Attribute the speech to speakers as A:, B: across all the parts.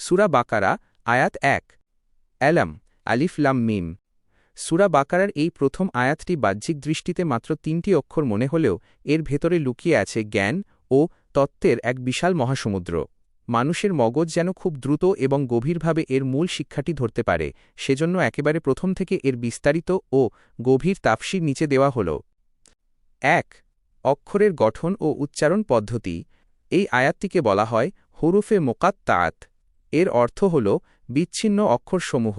A: সূরা বাকারা আয়াত ১ অ্যালাম আলিফ লাম মিম। সূরা বাকারার এই প্রথম আয়াতটি বাহ্যিক দৃষ্টিতে মাত্র ৩টি অক্ষর মনে হলেও এর ভেতরে লুকিয়ে আছে জ্ঞান ও তত্ত্বের এক বিশাল মহাসমুদ্র। মানুষের মগজ যেন খুব দ্রুত এবং গভীরভাবে এর মূল শিক্ষাটি ধরতে পারে, সেজন্য একেবারে প্রথম থেকে এর বিস্তারিত ও গভীর তাফসীর নিচে দেওয়া হল। ১ অক্ষরের গঠন ও উচ্চারণ পদ্ধতি। এই আয়াতটিকে বলা হয় হুরুফে মুকাত্তাআত। এর অর্থ হল বিচ্ছিন্ন অক্ষরসমূহ।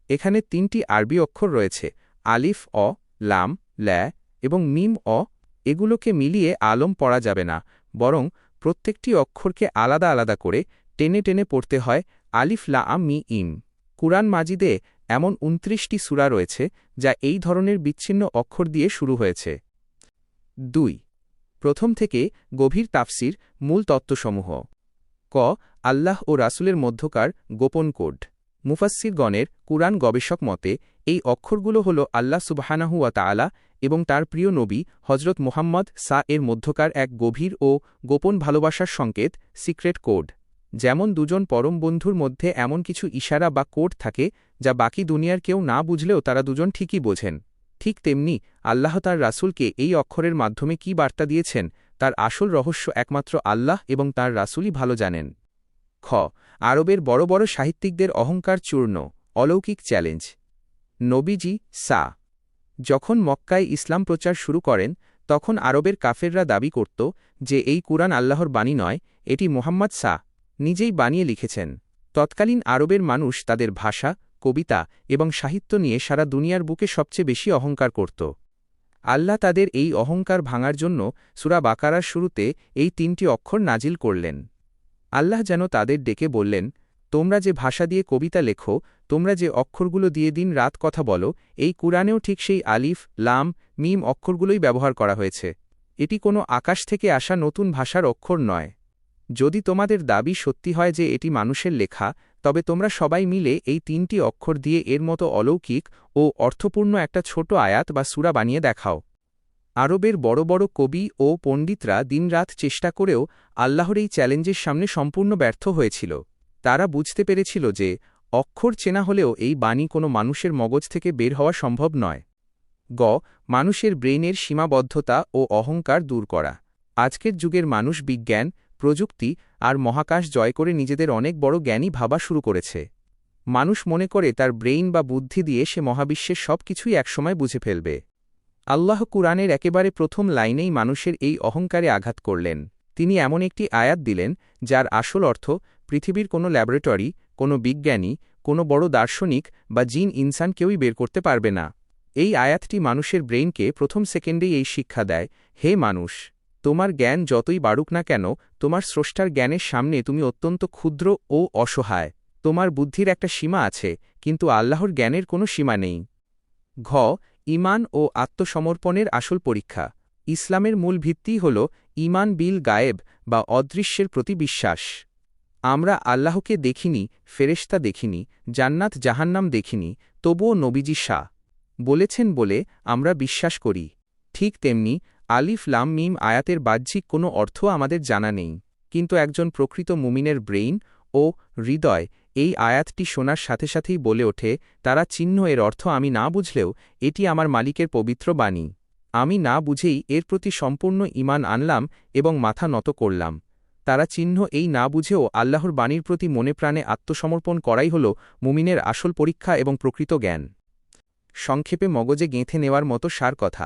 A: এখানে ৩টি আরবি অক্ষর রয়েছে, আলিফ অ, লাম ল্যা এবং মিম অ। এগুলোকে মিলিয়ে আলম পড়া যাবে না, বরং প্রত্যেকটি অক্ষরকে আলাদা আলাদা করে টেনে টেনে পড়তে হয় আলিফ লাম মি ইম। কুরআন মাজিদে এমন ২৯টি সূরা রয়েছে যা এই ধরনের বিচ্ছিন্ন অক্ষর দিয়ে শুরু হয়েছে। ২ প্রথম থেকে গভীর তাফসীর মূল তত্ত্বসমূহ। ক আল্লাহ ও রাসূলের মধ্যকার গোপন কোড। মুফাসসিরগণের কুরআন গবেষক মতে এই অক্ষরগুলো হল আল্লাহ সুবহানাহু ওয়া তাআলা এবং তার প্রিয় নবী হজরত মুহাম্মদ এর মধ্যকার এক গভীর ও গোপন ভালোবাসার সংকেত, সিক্রেট কোড। যেমন দুজন পরম বন্ধুর মধ্যে এমন কিছু ইশারা বা কোড থাকে যা বাকি দুনিয়ার কেউ না বুঝলেও তারা দুজন ঠিকই বোঝেন, ঠিক তেমনি আল্লাহ তার রাসূলকে এই অক্ষরের মাধ্যমে কি বার্তা দিয়েছেন তার আসল রহস্য একমাত্র আল্লাহ এবং তার রাসূলই ভালো জানেন। খ আরবের বড় বড় সাহিত্যিকদের অহংকার চূর্ণ, অলৌকিক চ্যালেঞ্জ। নবীজি যখন মক্কায় ইসলাম প্রচার শুরু করেন তখন আরবের কাফেররা দাবি করত যে এই কুরআন আল্লাহর বাণী নয়, এটি মুহাম্মদ নিজেই বানিয়ে লিখেছেন। তৎকালীন আরবের মানুষ তাদের ভাষা, কবিতা এবং সাহিত্য নিয়ে সারা দুনিয়ার বুকে সবচেয়ে বেশি অহংকার করত। আল্লাহ তাদের এই অহংকার ভাঙার জন্য সূরা বাকারার শুরুতে এই ৩টি অক্ষর নাজিল করলেন। আল্লাহ যেন তাদের ডেকে বললেন, তোমরা যে ভাষা দিয়ে কবিতা লেখো, তোমরা যে অক্ষরগুলো দিয়ে দিন রাত কথা বলো, এই কুরআনেও ঠিক সেই আলিফ লাম মিম অক্ষরগুলোই ব্যবহার করা হয়েছে। এটি কোনো আকাশ থেকে আসা নতুন ভাষার অক্ষর নয়। যদি তোমাদের দাবি সত্যি হয় যে এটি মানুষের লেখা, তবে তোমরা সবাই মিলে এই ৩টি অক্ষর দিয়ে এর মতো অলৌকিক ও অর্থপূর্ণ একটা ছোট আয়াত বা সূরা বানিয়ে দেখাও। আরবের বড় বড় কবি ও পণ্ডিতরা দিনরাত চেষ্টা করেও আল্লাহর এই চ্যালেঞ্জের সামনে সম্পূর্ণ ব্যর্থ হয়েছিল। তারা বুঝতে পেরেছিল যে অক্ষর চেনা হলেও এই বাণী কোনো মানুষের মগজ থেকে বের হওয়া সম্ভব নয়। মানুষের ব্রেইনের সীমাবদ্ধতা ও অহংকার দূর করা। আজকের যুগের মানুষ বিজ্ঞান, প্রযুক্তি আর মহাকাশ জয় করে নিজেদের অনেক বড় জ্ঞানী ভাবা শুরু করেছে। মানুষ মনে করে তার ব্রেইন বা বুদ্ধি দিয়ে সে মহাবিশ্বের সব কিছুই একসময় বুঝে ফেলবে। আল্লাহ কুরআনের একেবারে প্রথম লাইনেই মানুষের এই অহংকারে আঘাত করলেন। তিনি এমন একটি আয়াত দিলেন যার আসল অর্থ পৃথিবীর কোনো ল্যাবরেটরি, কোনো বিজ্ঞানী, কোনো বড় দার্শনিক বা জিন ইনসান কেউই বের করতে পারবে না। এই আয়াতটি মানুষের ব্রেইনকে প্রথম সেকেন্ডেই এই শিক্ষা দেয়, হে মানুষ, তোমার জ্ঞান যতই বাড়ুক না কেন, তোমার স্রষ্টার জ্ঞানের সামনে তুমি অত্যন্ত ক্ষুদ্র ও অসহায়। তোমার বুদ্ধির একটা সীমা আছে, কিন্তু আল্লাহর জ্ঞানের কোনো সীমা নেই। ঈমান ও আত্মসমর্পণের আসল পরীক্ষা। ইসলামের মূল ভিত্তিই হল ঈমান বিল গায়েব বা অদৃশ্যের প্রতি বিশ্বাস। আমরা আল্লাহকে দেখিনি, ফেরেশতা দেখিনি, জান্নাত জাহান্নাম দেখিনি, তবুও নবীজি বলেছেন বলে আমরা বিশ্বাস করি। ঠিক তেমনি আলিফ লাম মিম আয়াতের বাহ্যিক কোনো অর্থ আমাদের জানা নেই, কিন্তু একজন প্রকৃত মুমিনের ব্রেইন ও হৃদয় এই আয়াতটি শোনার সাথে সাথেই বলে ওঠে, তারা চিহ্ন এর অর্থ আমি না বুঝলেও এটি আমার মালিকের পবিত্র বাণী। আমি না বুঝেই এর প্রতি সম্পূর্ণ ঈমান আনলাম এবং মাথা নত করলাম। তারা চিহ্ন এই না বুঝেও আল্লাহর বাণীর প্রতি মনে প্রাণে আত্মসমর্পণ করাই হল মুমিনের আসল পরীক্ষা এবং প্রকৃত জ্ঞান। সংক্ষেপে মগজে গেঁথে নেওয়ার মতো সার কথা।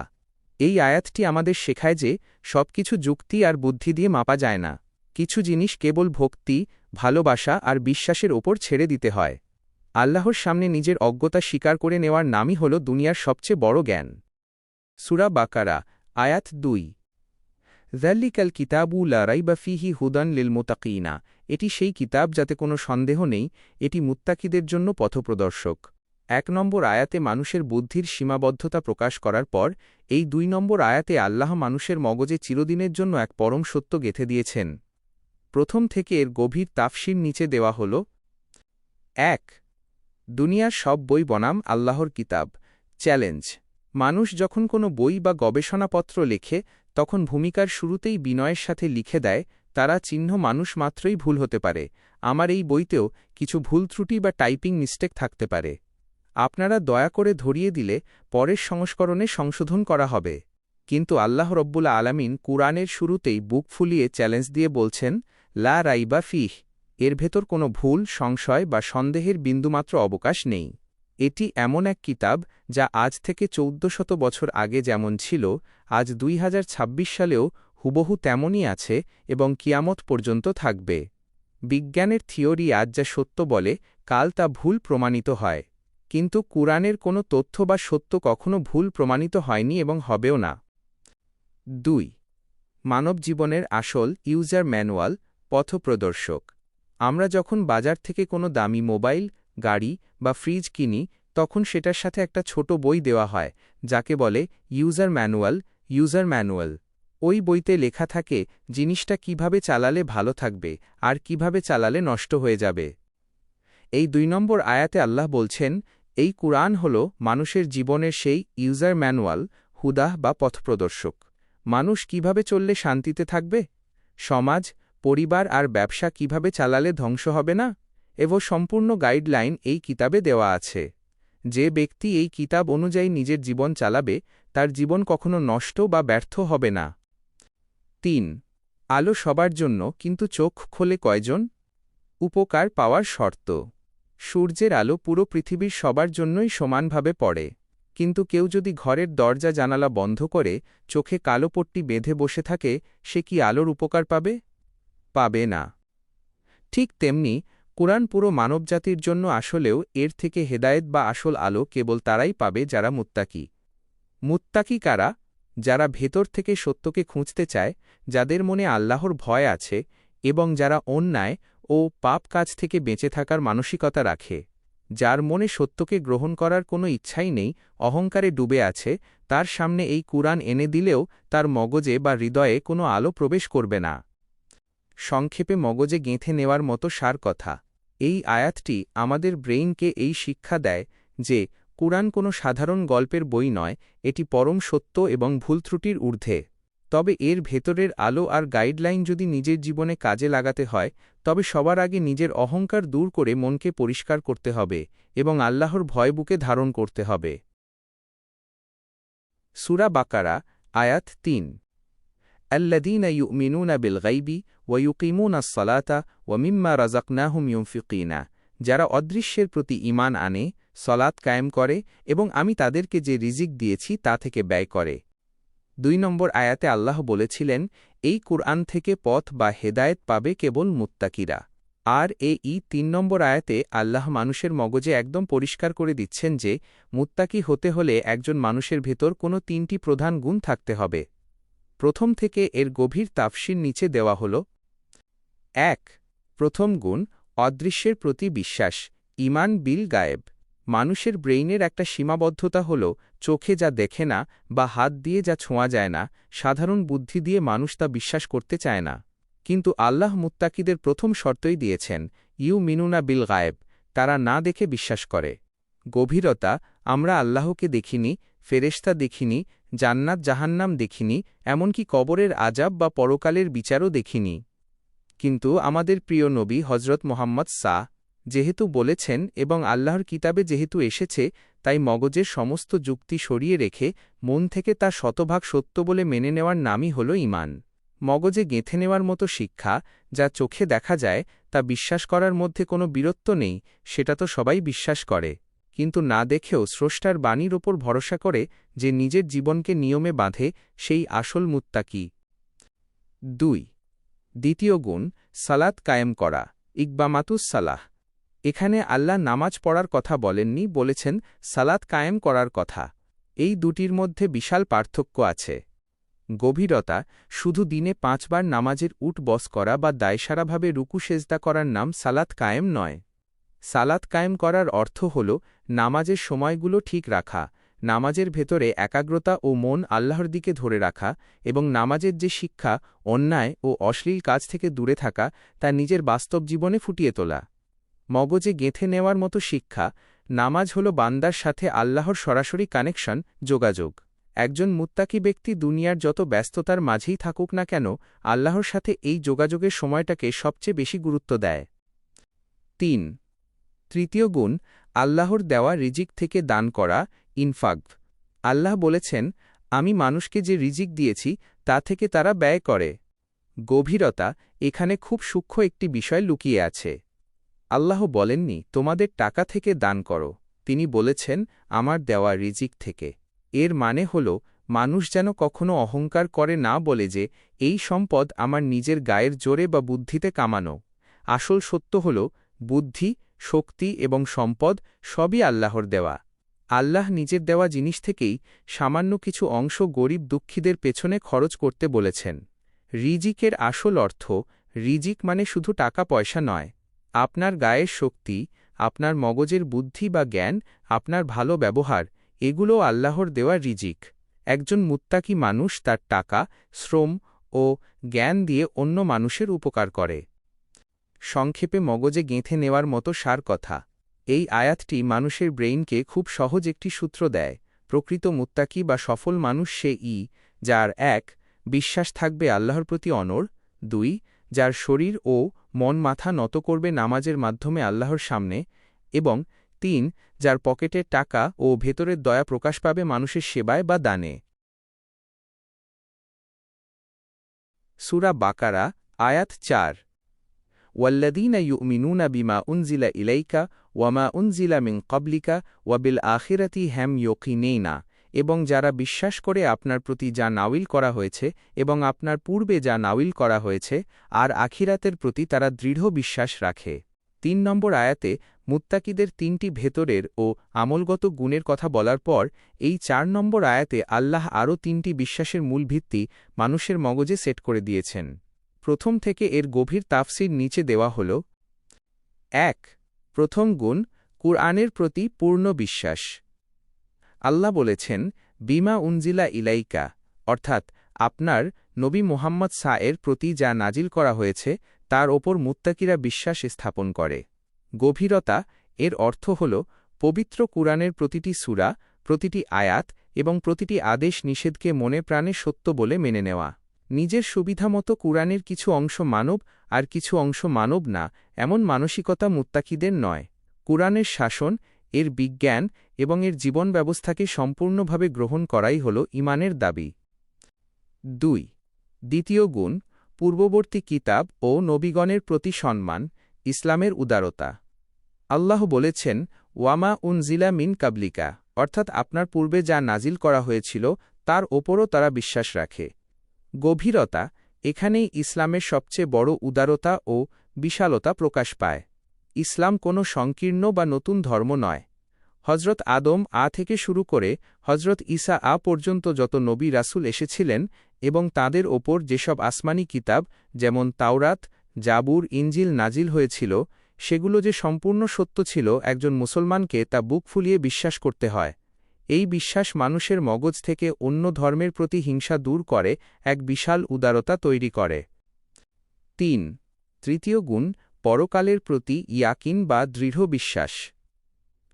A: এই আয়াতটি আমাদের শেখায় যে সবকিছু যুক্তি আর বুদ্ধি দিয়ে মাপা যায় না। কিছু জিনিস কেবল ভক্তি, ভালোবাসা আর বিশ্বাসের ওপর ছেড়ে দিতে হয়। আল্লাহর সামনে নিজের অজ্ঞতা স্বীকার করে নেওয়ার নামই হল দুনিয়ার সবচেয়ে বড় জ্ঞান। সূরা বাকারা আয়াত ২ যালিকাল কিতাবু লা রাইবা ফীহি হুদান লিল মুত্তাকিনা। এটি সেই কিতাব যাতে কোনো সন্দেহ নেই, এটি মুত্তাকিদের জন্য পথপ্রদর্শক। ১ নম্বর আয়াতে মানুষের বুদ্ধির সীমাবদ্ধতা প্রকাশ করার পর এই ২ নম্বর আয়াতে আল্লাহ মানুষের মগজে চিরদিনের জন্য এক পরম সত্য গেঁথে দিয়েছেন। প্রথম থেকে এর গভীর তাফসীর নিচে দেওয়া হল। ১ দুনিয়ার সব বই বনাম আল্লাহর কিতাব। চ্যালেঞ্জ। মানুষ যখন কোনো বই বা গবেষণাপত্র লেখে তখন ভূমিকার শুরুতেই বিনয়ের সাথে লিখে দেয়, তারা চিহ্ন মানুষ মাত্রই ভুল হতে পারে। আমার এই বইতেও কিছু ভুল ত্রুটি বা টাইপিং মিস্টেক থাকতে পারে। আপনারা দয়া করে ধরিয়ে দিলে পরের সংস্করণে সংশোধন করা হবে। কিন্তু আল্লাহ রব্বুল আলামিন কুরআনের শুরুতেই বুক ফুলিয়ে চ্যালেঞ্জ দিয়ে বলছেন, লা রাইবা ফিহ, এর ভেতর কোনো ভুল, সংশয় বা সন্দেহের বিন্দুমাত্র অবকাশ নেই। এটি এমন এক কিতাব যা আজ থেকে ১৪০০ বছর আগে যেমন ছিল, আজ ২০২৬ সালেও হুবহু তেমনই আছে এবং কিয়ামত পর্যন্ত থাকবে। বিজ্ঞানের থিওরি আজ যা সত্য বলে, কাল তা ভুল প্রমাণিত হয়। কিন্তু কুরআনের কোনো তথ্য বা সত্য কখনো ভুল প্রমাণিত হয়নি এবং হবেও না। ২. মানব জীবনের আসল ইউজার ম্যানুয়াল, পথপ্রদর্শক। আমরা যখন বাজার থেকে কোনো দামি মোবাইল, গাড়ি বা ফ্রিজ কিনি, তখন সেটার সাথে একটা ছোট বই দেওয়া হয়, যাকে বলে ইউজার ম্যানুয়াল। ওই বইতে লেখা থাকে জিনিসটা কিভাবে চালালে ভালো থাকবে আর কিভাবে চালালে নষ্ট হয়ে যাবে। এই ২ নম্বর আয়াতে আল্লাহ বলছেন, এই কুরআন হল মানুষের জীবনের সেই ইউজার ম্যানুয়াল, হুদাহ বা পথপ্রদর্শক। মানুষ কিভাবে চললে শান্তিতে থাকবে, সমাজ, পরিবার আর ব্যবসা কিভাবে চালালে ধ্বংস হবে না, সম্পূর্ণ গাইডলাইন এই কিতাবে দেওয়া আছে। যে ব্যক্তি এই কিতাব অনুযায়ী নিজের জীবন চালাবে, তার জীবন কখনো নষ্ট বা ব্যর্থ হবে না। ৩. আলো সবার জন্য, কিন্তু চোখ খোলে কয়জন? উপকার পাওয়ার শর্ত। সূর্যের আলো পুরো পৃথিবীর সবার জন্যই সমানভাবে পড়ে। কিন্তু কেউ যদি ঘরের দরজা জানালা বন্ধ করে চোখে কালো পট্টি বেঁধে বসে থাকে, সে কি আলোর উপকার পাবে? পাবে না। ঠিক তেমনি কুরআন পুরো মানবজাতির জন্য আসলেও এর থেকে হেদায়েত বা আসল আলো কেবল তারাই পাবে যারা মুত্তাকি। মুত্তাকি কারা? যারা ভেতর থেকে সত্যকে খুঁজতে চায়, যাদের মনে আল্লাহর ভয় আছে এবং যারা অন্যায় ও পাপ কাজ থেকে বেঁচে থাকার মানসিকতা রাখে। যার মনে সত্যকে গ্রহণ করার কোনো ইচ্ছাই নেই, অহংকারে ডুবে আছে, তার সামনে এই কুরআন এনে দিলেও তার মগজে বা হৃদয়ে কোনো আলো প্রবেশ করবে না। সংক্ষেপে মগজে গেঁথে নেওয়ার মতো সার কথা। এই আয়াতটি আমাদের ব্রেইনকে এই শিক্ষা দেয় যে কুরআন কোনো সাধারণ গল্পের বই নয়, এটি পরম সত্য এবং ভুল ত্রুটির ঊর্ধ্বে। তবে এর ভেতরের আলো আর গাইডলাইন যদি নিজের জীবনে কাজে লাগাতে হয়, তবে সবার আগে নিজের অহংকার দূর করে মনকে পরিষ্কার করতে হবে এবং আল্লাহর ভয় বুকে ধারণ করতে হবে। সূরা বাকারা, আয়াত ৩। আল্লাযীনা ইউমিনুনা বিল গায়বি ওয়া ইউকিমুনাস সালাতা ওয়া মিম্মা রাযাকনাহুম ইউনফিকুনা, যারা অদৃশ্যের প্রতি ঈমান আনে, সলাত কায়েম করে এবং আমি তাদেরকে যে রিজিক দিয়েছি তা থেকে ব্যয় করে। ২ নম্বর আয়াতে আল্লাহ বলেছিলেন, এই কুরআন থেকে পথ বা হেদায়েত পাবে কেবল মুত্তাকিরা। আর এই ৩ নম্বর আয়াতে আল্লাহ মানুষের মগজে একদম পরিষ্কার করে দিচ্ছেন যে মুত্তাকি হতে হলে একজন মানুষের ভেতর কোনো ৩টি প্রধান গুণ থাকতে হবে। প্রথম থেকে এর গভীর তাফসীর নিচে দেওয়া হল। ১. প্রথম গুণ, অদৃশ্যের প্রতি বিশ্বাস, ঈমান বিল গায়েব। মানুষের ব্রেইনের একটা সীমাবদ্ধতা হল চোখে যা দেখে না বা হাত দিয়ে যা ছোঁয়া যায় না, সাধারণ বুদ্ধি দিয়ে মানুষ তা বিশ্বাস করতে চায় না। কিন্তু আল্লাহ মুত্তাকিদের প্রথম শর্তই দিয়েছেন, ইউমিনুনা বিল গায়েব, তারা না দেখে বিশ্বাস করে। গভীরতা, আমরা আল্লাহকে দেখিনি, ফেরেশতা দেখিনি, জান্নাত জাহান্নাম দেখিনি, এমনকি কবরের আযাব বা পরকালের বিচারও দেখিনি। কিন্তু আমাদের প্রিয় নবী হজরত মুহাম্মদ যেহেতু বলেছেন এবং আল্লাহর কিতাবে যেহেতু এসেছে, তাই মগজের সমস্ত যুক্তি সরিয়ে রেখে মন থেকে তা শতভাগ সত্য বলে মেনে নেওয়ার নামই হল ঈমান। মগজে গেঁথে নেওয়ার মতো শিক্ষা, যা চোখে দেখা যায়, তা বিশ্বাস করার মধ্যে কোনো বীরত্ব নেই, সেটা তো সবাই বিশ্বাস করে। কিন্তু না দেখেও স্রষ্টার বাণীর ওপর ভরসা করে যে নিজের জীবনকে নিয়মে বাঁধে, সেই আসল মুত্তাকি। ২. দ্বিতীয় গুণ, সালাত কায়েম করা, ইকবামাতুস সালাহ। এখানে আল্লাহ নামাজ পড়ার কথা বলেননি, বলেছেন সালাত কায়েম করার কথা। এই দুটির মধ্যে বিশাল পার্থক্য আছে। গভীরতা, শুধু দিনে ৫ বার নামাজের উঠ বস করা বা দায়সারাভাবে রুকু সেজদা করার নাম সালাত কায়েম নয়। সালাত কায়েম করার অর্থ হল নামাজের সময়গুলো ঠিক রাখা, নামাজের ভেতরে একাগ্রতা ও মন আল্লাহর দিকে ধরে রাখা এবং নামাজের যে শিক্ষা, অন্যায় ও অশ্লীল কাজ থেকে দূরে থাকা, তা নিজের বাস্তব জীবনে ফুটিয়ে তোলা। মগজে গেঁথে নেওয়ার মতো শিক্ষা, নামাজ হল বান্দার সাথে আল্লাহর সরাসরি কানেকশন, যোগাযোগ। একজন মুত্তাকি ব্যক্তি দুনিয়ার যত ব্যস্ততার মাঝেই থাকুক না কেন, আল্লাহর সাথে এই যোগাযোগের সময়টাকে সবচেয়ে বেশি গুরুত্ব দেয়। ৩. তৃতীয় গুণ আল্লাহর দেওয়া রিজিক থেকে দান করা, ইনফাক। আল্লাহ বলেছেন, আমি মানুষকে যে রিজিক দিয়েছি তা থেকে তারা ব্যয় করে। গভীরতা, এখানে খুব সূক্ষ্ম একটি বিষয় লুকিয়ে আছে। আল্লাহ বলেননি তোমাদের টাকা থেকে দান করো, তিনি বলেছেন আমার দেওয়া রিজিক থেকে। এর মানে হল মানুষ যেন কখনো অহংকার করে না বলে যে এই সম্পদ আমার নিজের গায়ের জোরে বা বুদ্ধিতে কামানো। আসল সত্য হল বুদ্ধি, শক্তি এবং সম্পদ সবই আল্লাহর দেওয়া। আল্লাহ নিজের দেওয়া জিনিস থেকেই সামান্য কিছু অংশ গরিব দুঃখীদের পেছনে খরচ করতে বলেছেন। রিজিকের আসল অর্থ, রিজিক মানে শুধু টাকা পয়সা নয়। আপনার গায়ের শক্তি, আপনার মগজের বুদ্ধি বা জ্ঞান, আপনার ভালো ব্যবহার, এগুলো আল্লাহর দেওয়া রিজিক। একজন মুত্তাকি মানুষ তার টাকা, শ্রম ও জ্ঞান দিয়ে অন্য মানুষের উপকার করে। সংক্ষেপে মগজে গেঁথে নেওয়ার মতো সার কথা। এই আয়াতটি মানুষের ব্রেইনকে খুব সহজ একটি সূত্র দেয়। প্রকৃত মুত্তাকি বা সফল মানুষ সে যার ১ বিশ্বাস থাকবে আল্লাহর প্রতি অনড়, ২ যার শরীর ও মন মাথা নত করবে নামাজের মাধ্যমে আল্লাহর সামনে, এবং ৩ যার পকেটের টাকা ও ভেতরের দয়া প্রকাশ পাবে মানুষের সেবায় বা দানে। সূরা বাকারা, আয়াত ৪। والذين يؤمنون بما أنزل إليك وما أنزل من قبلك وبالآخرة هم يوقنون, এবং যারা বিশ্বাস করে আপনার প্রতি যা নাওয়িল করা হয়েছে এবং আপনার পূর্বে যা নাওয়িল করা হয়েছে, আর আখিরাতের প্রতি তারা দৃঢ় বিশ্বাস রাখে। ৩ নম্বর আয়াতে মুত্তাকিদের ৩টি ভেতরের ও আমলগত গুণের কথা বলার পর এই ৪ নম্বর আয়াতে আল্লাহ আরও ৩টি বিশ্বাসের মূল ভিত্তি মানুষের মগজে সেট করে দিয়েছেন। প্রথম থেকে এর গভীর তাফসির নিচে দেওয়া হল। ১ প্রথম গুণ, কুরআনের প্রতি পূর্ণ বিশ্বাস। আল্লাহ বলেছেন, বিমা উনজিলা ইলাইকা, অর্থাৎ আপনার নবী মুহাম্মদ এর প্রতি যা নাজিল করা হয়েছে তার ওপর মুত্তাকিরা বিশ্বাস স্থাপন করে। গভীরতা, এর অর্থ হল পবিত্র কুরআনের প্রতিটি সূরা, প্রতিটি আয়াত এবং প্রতিটি আদেশ নিষেধকে মনে প্রাণে সত্য বলে মেনে নেওয়া। নিজের সুবিধামতো কুরআনের কিছু অংশ মানব আর কিছু অংশ মানব না, এমন মানসিকতা মুত্তাকিদের নয়। কুরআনের শাসন, এর বিজ্ঞান এবং এর জীবন ব্যবস্থাকে সম্পূর্ণভাবে গ্রহণ করাই হল ঈমানের দাবি। ২ দ্বিতীয় গুণ, পূর্ববর্তী কিতাব ও নবীগণের প্রতি সম্মান, ইসলামের উদারতা। আল্লাহ বলেছেন, ওয়ামা উনজিলা মিন কাবলিকা, অর্থাৎ আপনার পূর্বে যা নাজিল করা হয়েছিল তার ওপরও তারা বিশ্বাস রাখে। গভীরতা, এখানেই ইসলামের সবচেয়ে বড় উদারতা ও বিশালতা প্রকাশ পায়। ইসলাম কোনো সংকীর্ণ বা নতুন ধর্ম নয়। হজরত আদম থেকে শুরু করে হজরত ঈসা পর্যন্ত যত নবী রাসূল এসেছিলেন এবং তাঁদের ওপর যেসব আসমানি কিতাব যেমন তাওরাত, জাবুর, ইনজিল নাজিল হয়েছিল, সেগুলো যে সম্পূর্ণ সত্য ছিল একজন মুসলমানকে তা বুক ফুলিয়ে বিশ্বাস করতে হয়। এই বিশ্বাস মানুষের মগজ থেকে অন্য ধর্মের প্রতি হিংসা দূর করে এক বিশাল উদারতা তৈরি করে। ৩ তৃতীয় গুণ, পরকালের প্রতি ইয়াকিন বা দৃঢ় বিশ্বাস।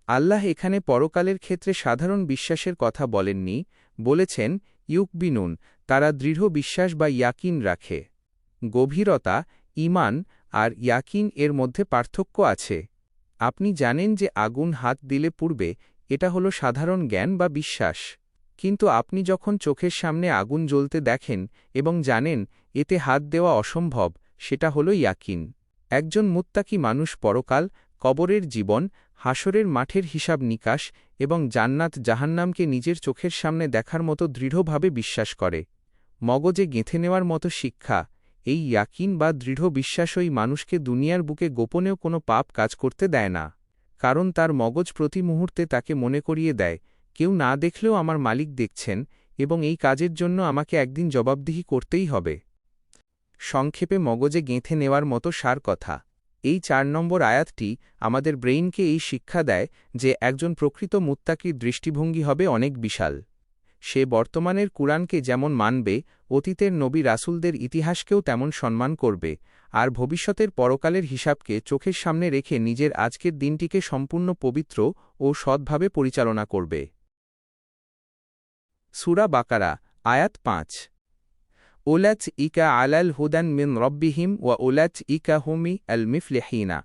A: আল্লাহ এখানে পরকালের ক্ষেত্রে সাধারণ বিশ্বাসের কথা বলেননি, বলেছেন ইউকবিনুন, তারা দৃঢ় বিশ্বাস বা ইয়াকিন রাখে। গভীরতা, ঈমান আর ইয়াকিন এর মধ্যে পার্থক্য আছে। আপনি জানেন যে আগুন হাত দিলে পুড়বে, এটা হলো সাধারণ জ্ঞান বা বিশ্বাস। কিন্তু আপনি যখন চোখের সামনে আগুন জ্বলতে দেখেন এবং জানেন এতে হাত দেওয়া অসম্ভব, সেটা হলো ইয়াকিন। একজন মুত্তাকি মানুষ পরকাল, কবরের জীবন, হাসরের মাঠের হিসাব নিকাশ এবং জান্নাত জাহান্নামকে নিজের চোখের সামনে দেখার মতো দৃঢ়ভাবে বিশ্বাস করে। মগজে গেঁথে নেওয়ার মতো শিক্ষা, এই ইয়াকিন বা দৃঢ় বিশ্বাসই মানুষকে দুনিয়ার বুকে গোপনেও কোনো পাপ কাজ করতে দেয় না। কারণ তার মগজ প্রতি মুহূর্তে তাকে মনে করিয়ে দেয়, কেউ না দেখলেও আমার মালিক দেখছেন এবং এই কাজের জন্য আমাকে একদিন জবাবদিহি করতেই হবে। সংক্ষেপে মগজে গেঁথে নেওয়ার মতো সার কথা। এই ৪ নম্বর আয়াতটি আমাদের ব্রেইনকে এই শিক্ষা দেয় যে একজন প্রকৃত মুত্তাকির দৃষ্টিভঙ্গি হবে অনেক বিশাল। সে বর্তমানের কুরআনকে যেমন মানবে, অতীতের নবী রাসূলদের ইতিহাসকেও তেমন সম্মান করবে, আর ভবিষ্যতের পরকালের হিসাবকে চোখের সামনে রেখে নিজের আজকের দিনটিকে সম্পূর্ণ পবিত্র ও সৎভাবে পরিচালনা করবে। সূরা বাকারা, আয়াত ৫। উলাইকা আলাল হুদান মিন রব্বিহিম ওয়া উলাইকা হুমি আল মুফলিহিনা,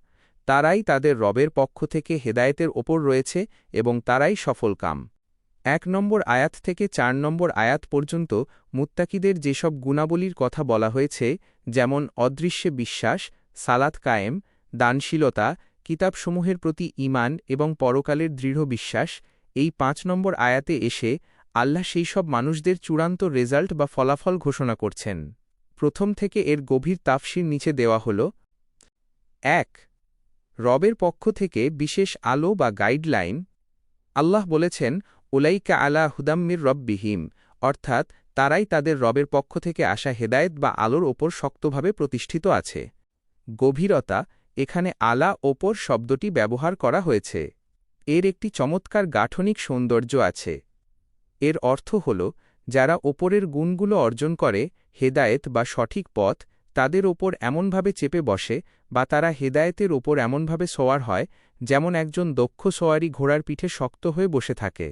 A: তারাই তাদের রবের পক্ষ থেকে হেদায়েতের ওপর রয়েছে এবং তারাই সফলকাম। 1 নম্বর আয়াত থেকে 4 নম্বর আয়াত পর্যন্ত মুত্তাকিদের যেসব গুণাবলীর কথা বলা হয়েছে, যেমন অদৃশ্যে বিশ্বাস, সালাত কায়েম, দানশীলতা, কিতাবসমূহের প্রতি ঈমান এবং পরকালের দৃঢ় বিশ্বাস, এই 5 নম্বর আয়াতে এসে আল্লাহ সেই সব মানুষদের চূড়ান্ত রেজাল্ট বা ফলাফল ঘোষণা করছেন। প্রথম থেকে এর গভীর তাফসীর নিচে দেওয়া হল। 1. রবের পক্ষ থেকে বিশেষ আলো বা গাইডলাইন। আল্লাহ বলেছেন, উলাইকা আলা হুদাম্মির রব্বিহিম, অর্থাৎ তারাই তাদের রবের পক্ষ থেকে আসা হেদায়েত বা আলোর ওপর শক্তভাবে প্রতিষ্ঠিত আছে। গভীরতা, এখানে আলা ওপর শব্দটি ব্যবহার করা হয়েছে। এর একটি চমৎকার গাঠনিক সৌন্দর্য আছে। এর অর্থ হল, যারা ওপরের গুণগুলো অর্জন করে, হেদায়েত বা সঠিক পথ তাদের ওপর এমনভাবে চেপে বসে, বা তারা হেদায়েতের ওপর এমনভাবে সোয়ার হয় যেমন একজন দক্ষ সোয়ারি ঘোড়ার পিঠে শক্ত হয়ে বসে থাকে।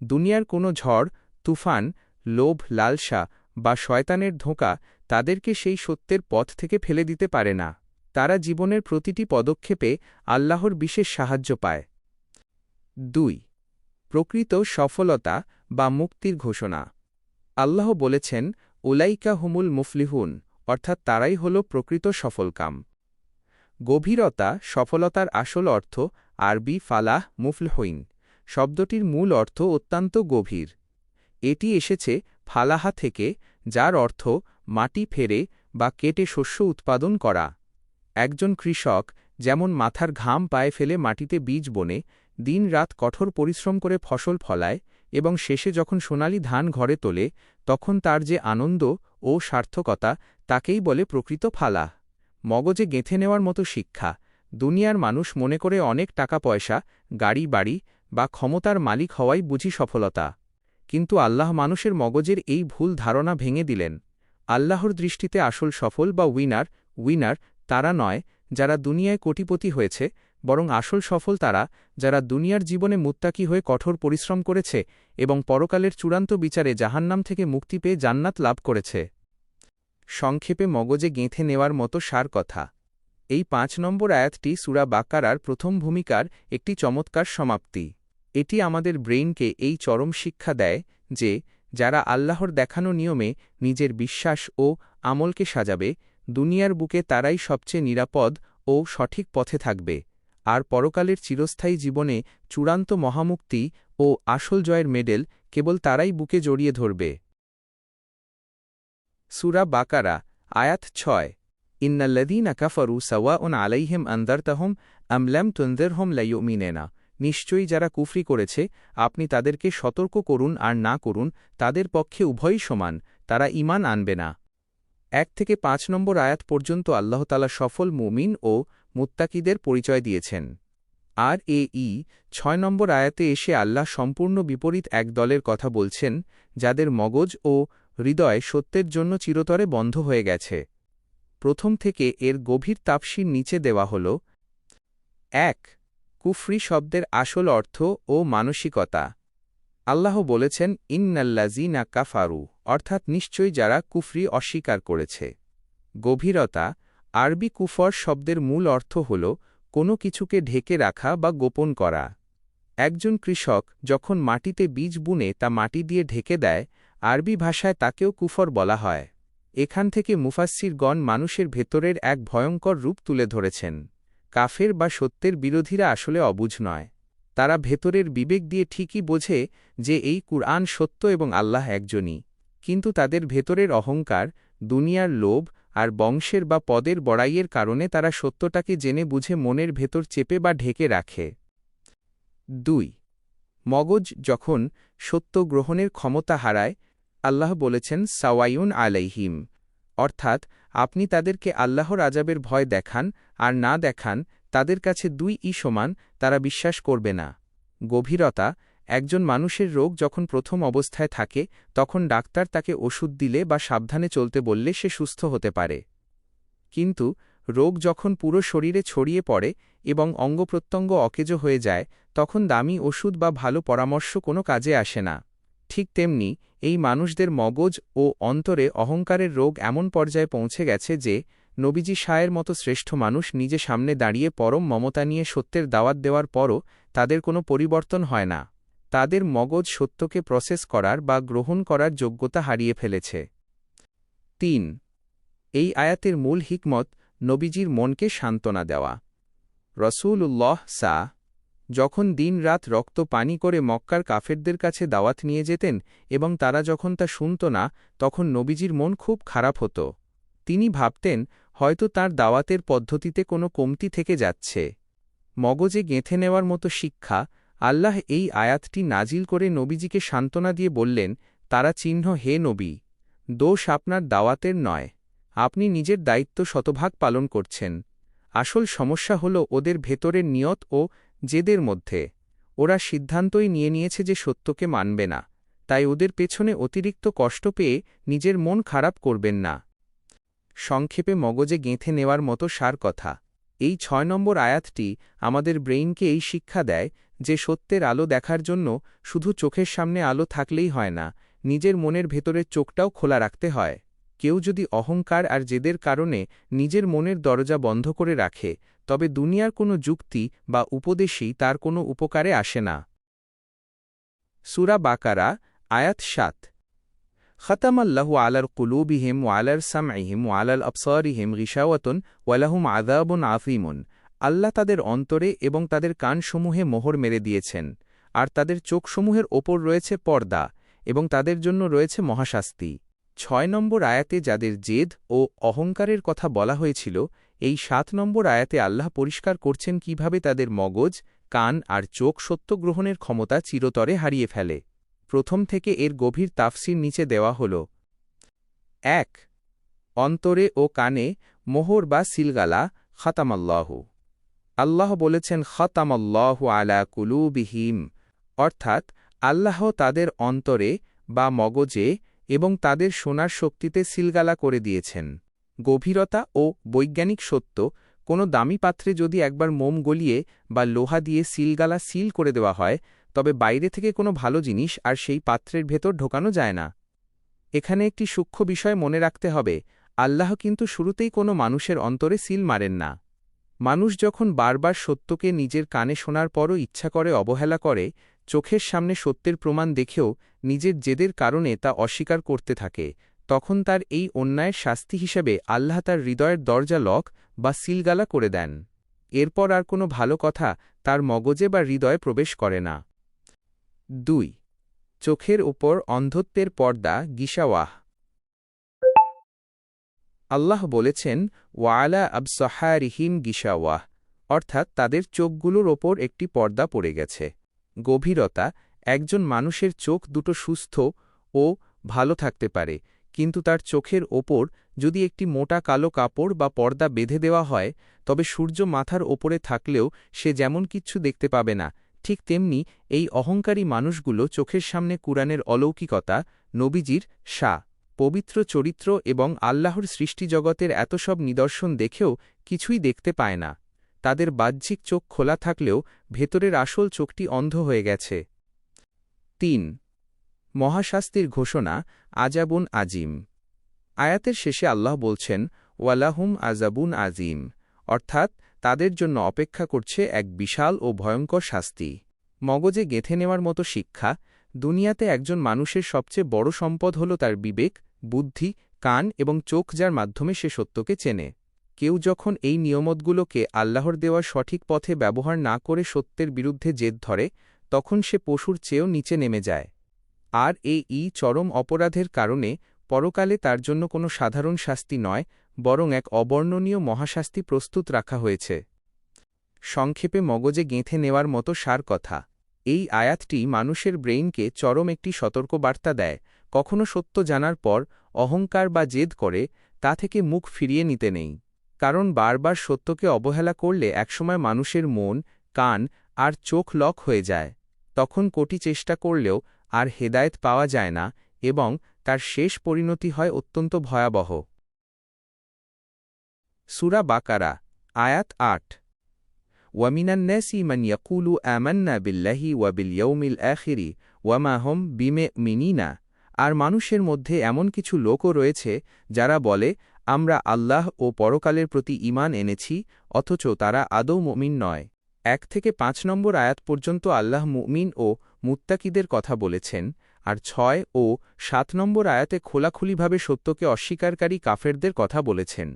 A: দুনিয়ার কোনো ঝড়, তুফান, লোভ, লালসা বা শয়তানের ধোঁকা তাদেরকে সেই সত্যের পথ থেকে ফেলে দিতে পারে না। তারা জীবনের প্রতিটি পদক্ষেপে আল্লাহর বিশেষ সাহায্য পায়। 2. প্রকৃত সফলতা বা মুক্তির ঘোষণা। আল্লাহ বলেছেন, উলাইকা হুমুল মুফলিহুন, অর্থাৎ তারাই হল প্রকৃত সফলকাম। গভীরতা, সফলতার আসল অর্থ আরবি ফালাহ মুফলহইন শব্দটির মূল অর্থ অত্যন্ত গভীর। এটি এসেছে ফালাহা থেকে, যার অর্থ মাটি ফেরে বা কেটে শস্য উৎপাদন করা। একজন কৃষক যেমন মাথার ঘাম পায়ে ফেলে মাটিতে বীজ বোনে, দিন-রাত কঠোর পরিশ্রম করে ফসল ফলায় এবং শেষে যখন সোনালি ধান ঘরে তোলে, তখন তার যে আনন্দ ও সার্থকতা, তাকেই বলে প্রকৃত ফালাহ। মগজে গেঁথে নেওয়ার মতো শিক্ষা। দুনিয়ার মানুষ মনে করে অনেক টাকা পয়সা, গাড়ি বাড়ি বা ক্ষমতার মালিক হওয়াই বুঝি সফলতা। কিন্তু আল্লাহ মানুষের মগজের এই ভুল ধারণা ভেঙে দিলেন। আল্লাহর দৃষ্টিতে আসল সফল বা উইনার তারা নয় যারা দুনিয়ায় কোটিপতি হয়েছে, বরং আসল সফল তারা যারা দুনিয়ার জীবনে মুত্তাকি হয়ে কঠোর পরিশ্রম করেছে এবং পরকালের চূড়ান্ত বিচারে জাহান্নাম থেকে মুক্তি পেয়ে জান্নাত লাভ করেছে। সংক্ষেপে মগজে গেঁথে নেওয়ার মতো সার কথা। এই 5 নম্বর আয়াতটি সূরা বাকারার প্রথম ভূমিকার একটি চমৎকার সমাপ্তি। এটি আমাদের ব্রেইনকে এই চরম শিক্ষা দেয় যে, যারা আল্লাহর দেখানো নিয়মে নিজের বিশ্বাস ও আমলকে সাজাবে, দুনিয়ার বুকে তারাই সবচেয়ে নিরাপদ ও সঠিক পথে থাকবে, আর পরকালের চিরস্থায়ী জীবনে চূড়ান্ত মহামুক্তি ও আসল জয়ের মেডেল কেবল তারাই বুকে জড়িয়ে ধরবে। সূরা বাকারা, আয়াত 6। ইন্নাল্লাযীনা কাফারু সাওয়াউন আলাইহিম আনযারতাহুম আম লাম তুনযিরহুম লা ইউমিনুনা, নিশ্চয়ই যারা কুফরি করেছে, আপনি তাদেরকে সতর্ক করুন আর না করুন, তাদের পক্ষে উভয়ই সমান, তারা ঈমান আনবে না। 1 থেকে 5 নম্বর আয়াত পর্যন্ত আল্লাহ তাআলা সফল মুমিন ও মুত্তাকিদের পরিচয় দিয়েছেন। আর 6 নম্বর আয়াতে এসে আল্লাহ সম্পূর্ণ বিপরীত এক দলের কথা বলছেন, যাদের মগজ ও হৃদয় সত্যের জন্য চিরতরে বন্ধ হয়ে গেছে। প্রথম থেকে এর গভীর তাফসীর নিচে দেওয়া হল। 1. কুফরি শব্দের আসল অর্থ ও মানসিকতা। আল্লাহ বলেছেন, ইন্নাল্লাযীনা কাফারু, অর্থাৎ নিশ্চয়ই যারা কুফরি অস্বীকার করেছে। গভীরতা, আরবি কুফর শব্দের মূল অর্থ হল কোনো কিছুকে ঢেকে রাখা বা গোপন করা। একজন কৃষক যখন মাটিতে বীজ বুনে তা মাটি দিয়ে ঢেকে দেয়, আরবি ভাষায় তাকেও কুফর বলা হয়। এখান থেকে মুফাসসিরগণ মানুষের ভেতরের এক ভয়ঙ্কর রূপ তুলে ধরেছেন। কাফের বা সত্যের বিরোধীরা আসলে অবুঝ নয়। তারা ভেতরের বিবেক দিয়ে ঠিকই বোঝে যে এই কুরআন সত্য এবং আল্লাহ একজনই, কিন্তু তাদের ভেতরের অহংকার, দুনিয়ার লোভ আর বংশের বা পদের বড়াইয়ের কারণে তারা সত্যটাকে জেনে বুঝে মনের ভেতর চেপে বা ঢেকে রাখে। 2. মগজ যখন সত্য গ্রহণের ক্ষমতা হারায়, আল্লাহ বলেছেন সাওয়ায়ুন আলাইহিম, অর্থাৎ আপনি তাদেরকে আল্লাহর আযাবের ভয় দেখান আর না দেখান, তাদের কাছে দুই সমান, তারা বিশ্বাস করবে না। গভীরতা, একজন মানুষের রোগ যখন প্রথম অবস্থায় থাকে, তখন ডাক্তার তাকে ওষুধ দিলে বা সাবধানে চলতে বললে সে সুস্থ হতে পারে। কিন্তু রোগ যখন পুরো শরীরে ছড়িয়ে পড়ে এবং অঙ্গপ্রত্যঙ্গ অকেজো হয়ে যায়, তখন দামি ওষুধ বা ভালো পরামর্শ কোনো কাজে আসে না। ঠিক তেমনি এই মানুষদের মগজ ও অন্তরে অহংকারের রোগ এমন পর্যায়ে পৌঁছে গেছে যে, নবীজি শায়ের মতো শ্রেষ্ঠ মানুষ নিজে সামনে দাঁড়িয়ে পরম মমতা নিয়ে সত্যের দাওয়াত দেওয়ার পরও তাদের কোনো পরিবর্তন হয় না। তাদের মগজ সত্যকে প্রসেস করার বা গ্রহণ করার যোগ্যতা হারিয়ে ফেলেছে। ৩ এই আয়াতের মূল হিকমত নবীজির মনকে সান্ত্বনা দেওয়া। রসূলুল্লাহ যখন দিন-রাত রক্ত পানি করে মক্কার কাফেরদের কাছে দাওয়াত নিয়ে যেতেন এবং তারা যখন তা শুনত না, তখন নবীজির মন খুব খারাপ হতো। তিনি ভাবতেন হয়তো তার দাওয়াতের পদ্ধতিতে কোনো কমতি থেকে যাচ্ছে। মগজে গেঁথে নেওয়ার মতো শিক্ষা। আল্লাহ এই আয়াতটি নাজিল করে নবীজিকে সান্ত্বনা দিয়ে বললেন, তারা চিহ্ন হে নবী, দোষ আপনার দাওয়াতের নয়, আপনি নিজের দায়িত্ব শতভাগ পালন করছেন। আসল সমস্যা হল ওদের ভেতরের নিয়ত ও জেদের মধ্যে। ওরা সিদ্ধান্তই নিয়ে নিয়েছে যে সত্যকে মানবে না, তাই ওদের পেছনে অতিরিক্ত কষ্ট পেয়ে নিজের মন খারাপ করবেন না। সংক্ষেপে মগজে গেঁথে নেওয়ার মতো সার কথা। এই ৬ নম্বর আয়াতটি আমাদের ব্রেইনকে এই শিক্ষা দেয় যে সত্যের আলো দেখার জন্য শুধু চোখের সামনে আলো থাকলেই হয় না, নিজের মনের ভেতরের চোখটাও খোলা রাখতে হয়। কেউ যদি অহংকার আর জেদের কারণে নিজের মনের দরজা বন্ধ করে রাখে, তবে দুনিয়ার কোনো যুক্তি বা উপদেশই তার কোনো উপকারে আসে না। সূরা বাকারা আয়াত ৭ খতামাল্লাহু আলার কুলুবিহিম ওয়ালার সামঈহিম ওয়ালাল আবসারিহিম গিশাওয়াতুন ওয়ালাহুম আযাবুন আযীমুন। আল্লাহ তাদের অন্তরে এবং তাদের কানসমূহে মোহর মেরে দিয়েছেন, আর তাদের চোখসমূহের ওপর রয়েছে পর্দা, এবং তাদের জন্য রয়েছে মহাশাস্তি। ৬ নম্বর আয়াতে যাদের জেদ ও অহংকারের কথা বলা হয়েছিল, এই ৭ নম্বর আয়াতে আল্লাহ পরিষ্কার করছেন কিভাবে তাদের মগজ, কান আর চোখ সত্য গ্রহণের ক্ষমতা চিরতরে হারিয়ে ফেলে। প্রথম থেকে এর গভীর তাফসির নিচে দেওয়া হল। ১ অন্তরে ও কানে মোহর বা সিলগালা খতামাল্লাহু। আল্লাহ বলেছেন খতামাল্লাহু আলা কুলুবিহিম, অর্থাৎ আল্লাহ তাদের অন্তরে বা মগজে এবং তাদের শোনার শক্তিতে সিলগালা করে দিয়েছেন। গভীরতা ও বৈজ্ঞানিক সত্য। কোনো দামি পাত্রে যদি একবার মোম গলিয়ে বা লোহা দিয়ে সিলগালা সিল করে দেওয়া হয়, তবে বাইরে থেকে কোনো ভালো জিনিস আর সেই পাত্রের ভেতর ঢোকানো যায় না। এখানে একটি সূক্ষ্ম বিষয় মনে রাখতে হবে, আল্লাহ কিন্তু শুরুতেই কোনো মানুষের অন্তরে সিল মারেন না। মানুষ যখন বারবার সত্যকে নিজের কানে শোনার পরও ইচ্ছা করে অবহেলা করে, চোখের সামনে সত্যের প্রমাণ দেখেও নিজের জেদের কারণে তা অস্বীকার করতে থাকে, তখন তার এই অন্যায়ের শাস্তি হিসেবে আল্লাহ তার হৃদয়ের দরজা লক বা সিলগালা করে দেন। এরপর আর কোনো ভালো কথা তার মগজে বা হৃদয়ে প্রবেশ করে না। ২ চোখের ওপর অন্ধত্বের পর্দা গিশাওয়াহ। আল্লাহ বলেছেন ওয়ালা আবসাহারিহিম গিশাওয়াহ, অর্থাৎ তাদের চোখগুলোর ওপর একটি পর্দা পড়ে গেছে। গভীরতা। একজন মানুষের চোখ দুটো সুস্থ ও ভালো থাকতে পারে, কিন্তু তার চোখের ওপর যদি একটি মোটা কালো কাপড় বা পর্দা বেঁধে দেওয়া হয়, তবে সূর্য মাথার ওপরে থাকলেও সে যেমন কিচ্ছু দেখতে পাবে না। ঠিক তেমনি এই অহংকারী মানুষগুলো চোখের সামনে কুরআনের অলৌকিকতা, নবীজির পবিত্র চরিত্র এবং আল্লাহর সৃষ্টিজগতের এত সব নিদর্শন দেখেও কিছুই দেখতে পায় না। তাদের বাহ্যিক চোখ খোলা থাকলেও ভেতরের আসল চোখটি অন্ধ হয়ে গেছে। ৩ মহাশাস্তির ঘোষণা আজাবুন আজিম। আয়াতের শেষে আল্লাহ বলছেন ওয়ালাহুম আজাবুন আজিম, অর্থাৎ তাদের জন্য অপেক্ষা করছে এক বিশাল ও ভয়ঙ্কর শাস্তি। মগজে গেঁথে নেওয়ার মতো শিক্ষা। দুনিয়াতে একজন মানুষের সবচেয়ে বড় সম্পদ হল তার বিবেক, বুদ্ধি, কান এবং চোখ, যার মাধ্যমে সে সত্যকে চেনে। কেউ যখন এই নিয়মতগুলোকে আল্লাহর দেওয়া সঠিক পথে ব্যবহার না করে সত্যের বিরুদ্ধে জেদ ধরে, তখন সে পশুর চেয়েও নিচে নেমে যায়। আর এই চরম অপরাধের কারণে পরকালে তার জন্য কোনো সাধারণ শাস্তি নয়, বরং এক অবর্ণনীয় মহাশাস্তি প্রস্তুত রাখা হয়েছে। সংক্ষেপে মগজে গেঁথে নেওয়ার মতো সার কথা। এই আয়াতটি মানুষের ব্রেইনকে চরম একটি সতর্কবার্তা দেয়। কখনো সত্য জানার পর অহংকার বা জেদ করে তা থেকে মুখ ফিরিয়ে নিতে নেই, কারণ বারবার সত্যকে অবহেলা করলে একসময় মানুষের মন, কান আর চোখ লক হয়ে যায়। তখন কোটি চেষ্টা করলেও আর হেদায়েত পাওয়া যায় না এবং তার শেষ পরিণতি হয় অত্যন্ত ভয়াবহ। সূরা বাকারা আয়াত ৮ ওয়ামিনান নাসি মান ইয়াকুলু আমান্না বিল্লাহি ওয়া বিল ইয়াউমিল আখিরি ওয়া মা হুম বিমুমিনিনা। আর মানুষের মধ্যে এমন কিছু লোকও রয়েছে যারা বলে, আমরা আল্লাহ ও পরকালের প্রতি ঈমান এনেছি, অথচ তারা আদৌ মুমিন নয়। 1 থেকে 5 নম্বর আয়াত পর্যন্ত আল্লাহ মুমিন ও মুত্তাকিদের কথা বলেছেন, আর 6 ও 7 নম্বর আয়াতে খোলাখুলিভাবে সত্যকে অস্বীকারী কাফেরদের কথা বলেছেন।